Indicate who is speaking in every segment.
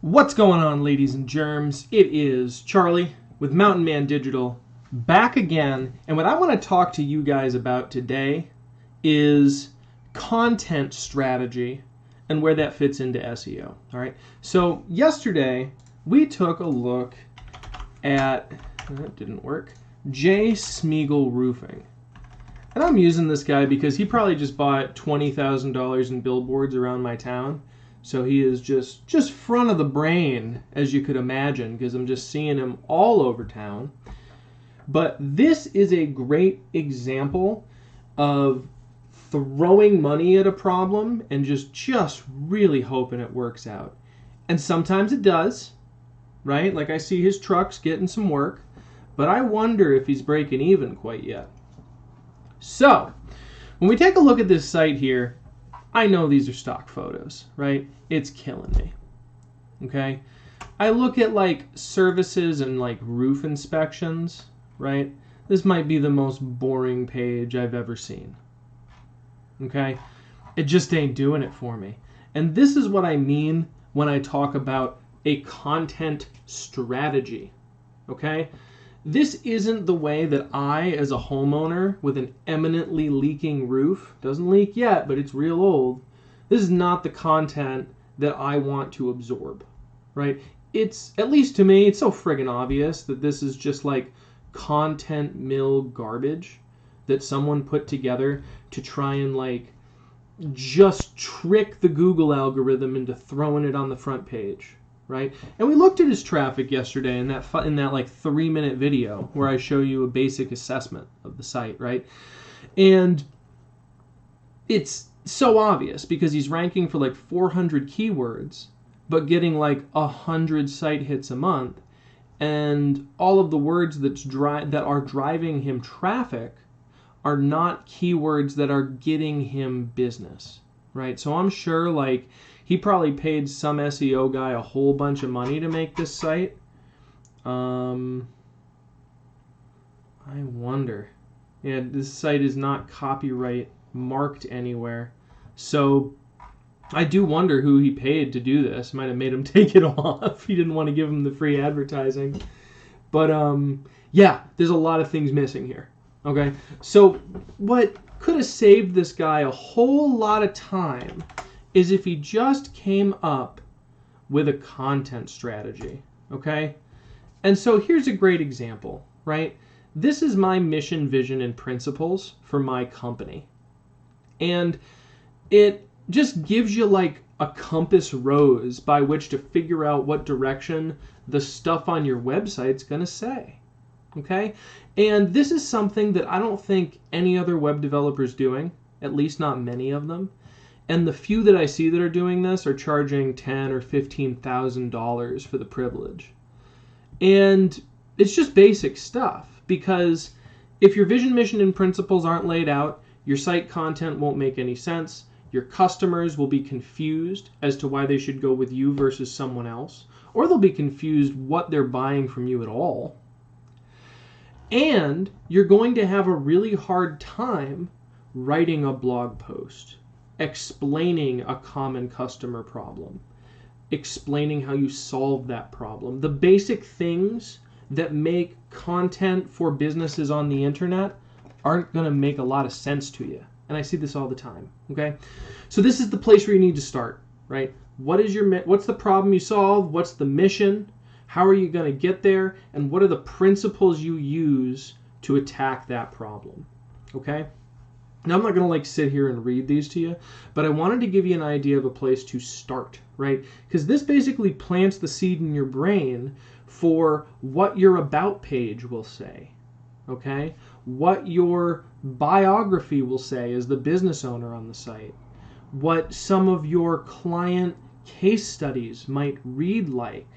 Speaker 1: What's going on, ladies and germs? It is Charlie with Mountain Man Digital back again, and what I want to talk to you guys about today is content strategy and where that fits into SEO. All right. So yesterday we took a look at that didn't work. J. Smeagol Roofing. And I'm using this guy because he probably just bought $20,000 in billboards around my town. So he is just front of the brain, as you could imagine, because I'm just seeing him all over town. But this is a great example of throwing money at a problem and just really hoping it works out. And sometimes it does, right? Like I see his trucks getting some work, but I wonder if he's breaking even quite yet. So, when we take a look at this site here, I know these are stock photos, right? It's killing me, okay? I look at like services and like roof inspections, right? This might be the most boring page I've ever seen, okay? It just ain't doing it for me. And this is what I mean when I talk about a content strategy, okay? This isn't the way that I, as a homeowner with an eminently leaking roof, doesn't leak yet, but it's real old, this is not the content that I want to absorb, right? It's, at least to me, it's so friggin' obvious that this is just like content mill garbage that someone put together to try and like just trick the Google algorithm into throwing it on the front page. Right? And we looked at his traffic yesterday in that like 3-minute video where I show you a basic assessment of the site, right? And it's so obvious because he's ranking for like 400 keywords, but getting like 100 site hits a month, and all of the words that are driving him traffic are not keywords that are getting him business, right? So I'm sure like he probably paid some SEO guy a whole bunch of money to make this site. I wonder. Yeah, this site is not copyright marked anywhere. So I do wonder who he paid to do this. Might have made him take it off. He didn't want to give him the free advertising. But yeah, there's a lot of things missing here. Okay, so what could have saved this guy a whole lot of time is if he just came up with a content strategy, okay? And so here's a great example, right? This is my mission, vision, and principles for my company. And it just gives you like a compass rose by which to figure out what direction the stuff on your website's gonna say, okay? And this is something that I don't think any other web developer's doing, at least not many of them. And the few that I see that are doing this are charging $10,000 or $15,000 for the privilege. And it's just basic stuff, because if your vision, mission, and principles aren't laid out, your site content won't make any sense. Your customers will be confused as to why they should go with you versus someone else, or they'll be confused what they're buying from you at all. And you're going to have a really hard time writing a blog post, explaining a common customer problem, explaining how you solve that problem. The basic things that make content for businesses on the internet aren't going to make a lot of sense to you. And I see this all the time, okay? So this is the place where you need to start, right? What's the problem you solve? What's the mission? How are you going to get there? And what are the principles you use to attack that problem, okay? Now, I'm not going to like sit here and read these to you, but I wanted to give you an idea of a place to start, right? Because this basically plants the seed in your brain for what your about page will say, okay? What your biography will say as the business owner on the site. What some of your client case studies might read like.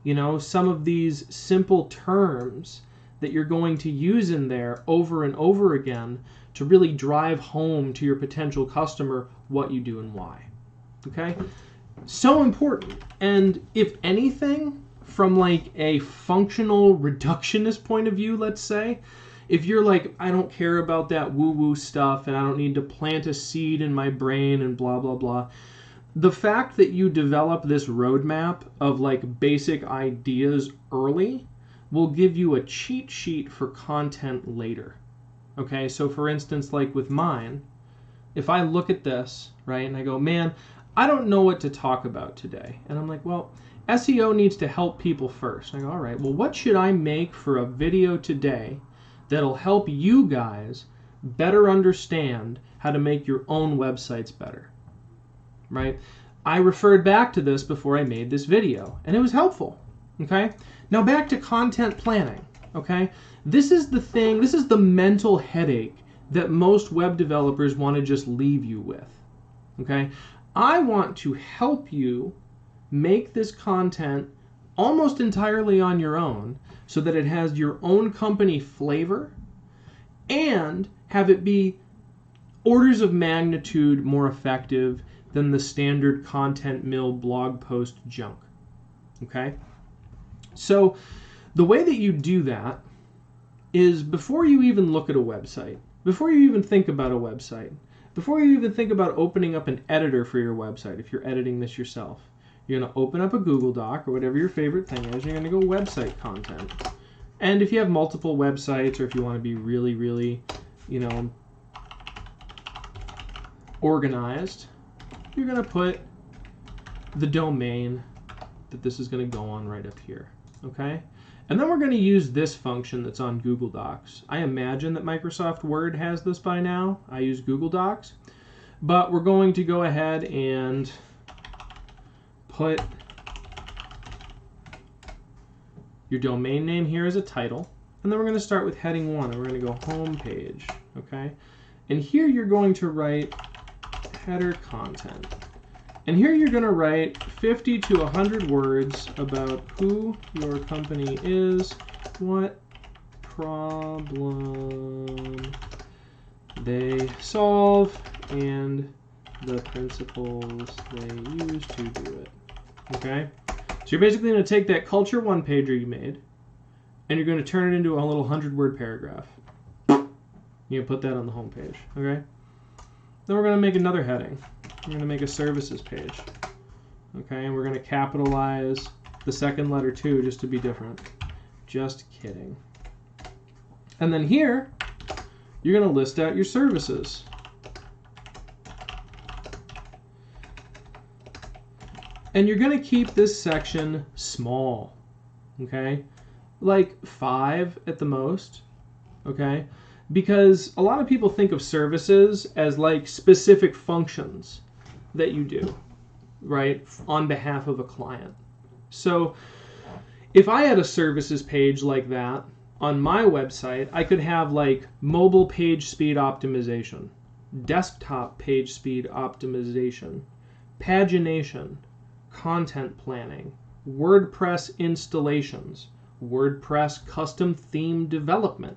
Speaker 1: You know, some of these simple terms that you're going to use in there over and over again to really drive home to your potential customer what you do and why. Okay? So important. And if anything, from like a functional reductionist point of view, let's say, if you're like, I don't care about that woo-woo stuff and I don't need to plant a seed in my brain and blah, blah, blah, the fact that you develop this roadmap of like basic ideas early will give you a cheat sheet for content later. Okay, so for instance, like with mine, if I look at this, right, and I go, man, I don't know what to talk about today. And I'm like, well, SEO needs to help people first. I go, all right, well, what should I make for a video today that'll help you guys better understand how to make your own websites better, right? I referred back to this before I made this video, and it was helpful, okay? Now back to content planning, okay? This is the thing, this is the mental headache that most web developers want to just leave you with, okay? I want to help you make this content almost entirely on your own so that it has your own company flavor and have it be orders of magnitude more effective than the standard content mill blog post junk, okay? So the way that you do that is before you even look at a website, before you even think about a website, before you even think about opening up an editor for your website, if you're editing this yourself, you're going to open up a Google Doc or whatever your favorite thing is. You're going to go website content. And if you have multiple websites or if you want to be really, really, organized, you're going to put the domain that this is going to go on right up here, okay? And then we're going to use this function that's on Google Docs. I imagine that Microsoft Word has this by now. I use Google Docs. But we're going to go ahead and put your domain name here as a title. And then we're going to start with heading 1. And we're going to go home page, okay? And here you're going to write header content. And here you're going to write 50 to 100 words about who your company is, what problem they solve, and the principles they use to do it. Okay? So you're basically going to take that culture one-pager you made, and you're going to turn it into a little 100-word paragraph. You're going to put that on the home page. Okay? Then we're going to make another heading. We're going to make a services page, okay, and we're going to capitalize the second letter too, just to be different. Just kidding. And then here, you're going to list out your services. And you're going to keep this section small, okay, like 5 at the most, okay, because a lot of people think of services as like specific functions that you do, right, on behalf of a client. So if I had a services page like that on my website, I could have like mobile page speed optimization, desktop page speed optimization, pagination, content planning, WordPress installations, WordPress custom theme development.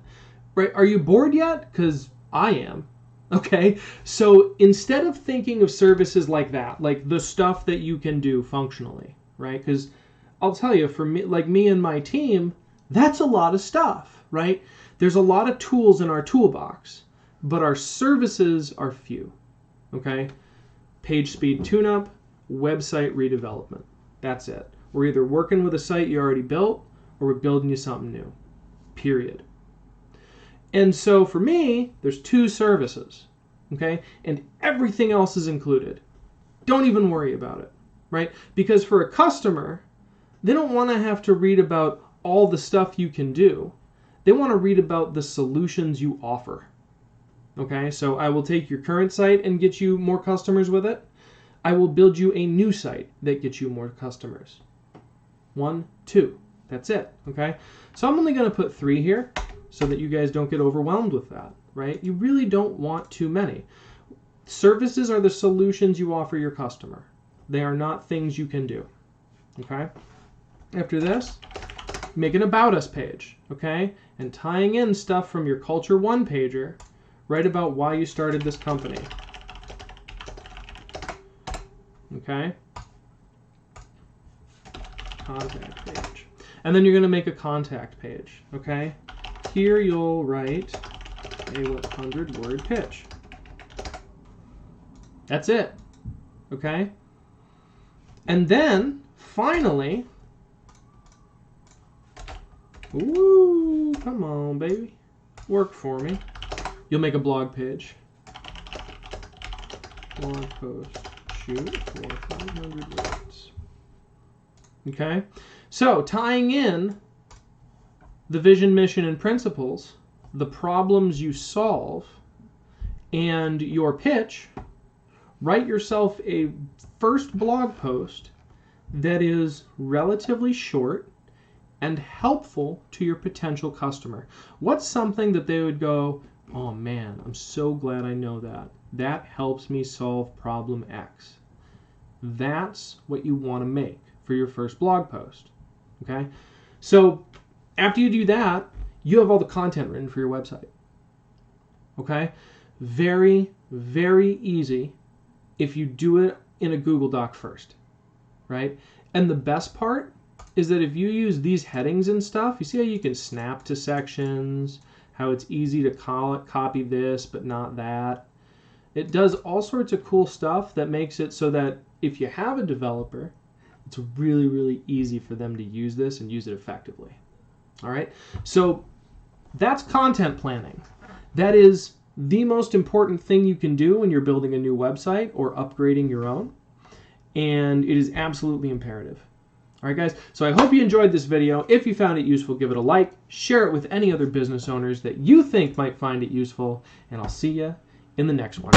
Speaker 1: Right? Are you bored yet? Because I am. Okay, so instead of thinking of services like that, like the stuff that you can do functionally, right? Because I'll tell you, for me, like me and my team, that's a lot of stuff, right? There's a lot of tools in our toolbox, but our services are few, okay? Page speed tune-up, website redevelopment. That's it. We're either working with a site you already built, or we're building you something new, period. And so for me, there's 2 services, okay? And everything else is included. Don't even worry about it, right? Because for a customer, they don't want to have to read about all the stuff you can do. They want to read about the solutions you offer, okay? So I will take your current site and get you more customers with it. I will build you a new site that gets you more customers. 1, 2, that's it, okay? So I'm only going to put 3 here, so that you guys don't get overwhelmed with that, right? You really don't want too many. Services are the solutions you offer your customer. They are not things you can do, okay? After this, make an About Us page, okay? And tying in stuff from your Culture one-pager, write about why you started this company, okay? Contact page. And then you're going to make a contact page, okay? Here you'll write a 100-word pitch. That's it, okay? And then, finally, ooh, come on, baby. Work for me. You'll make a blog page. Blog post. Shoot for 500 words. Okay? So, tying in the vision, mission, and principles, the problems you solve, and your pitch, write yourself a first blog post that is relatively short and helpful to your potential customer. What's something that they would go, oh man, I'm so glad I know that. That helps me solve problem X. That's what you want to make for your first blog post. Okay? So after you do that, you have all the content written for your website. Okay? Very, very easy if you do it in a Google Doc first, right? And the best part is that if you use these headings and stuff, you see how you can snap to sections, how it's easy to copy this but not that. It does all sorts of cool stuff that makes it so that if you have a developer, it's really, really easy for them to use this and use it effectively. All right? So that's content planning. That is the most important thing you can do when you're building a new website or upgrading your own. And it is absolutely imperative. All right, guys, so I hope you enjoyed this video. If you found it useful, give it a like. Share it with any other business owners that you think might find it useful. And I'll see you in the next one.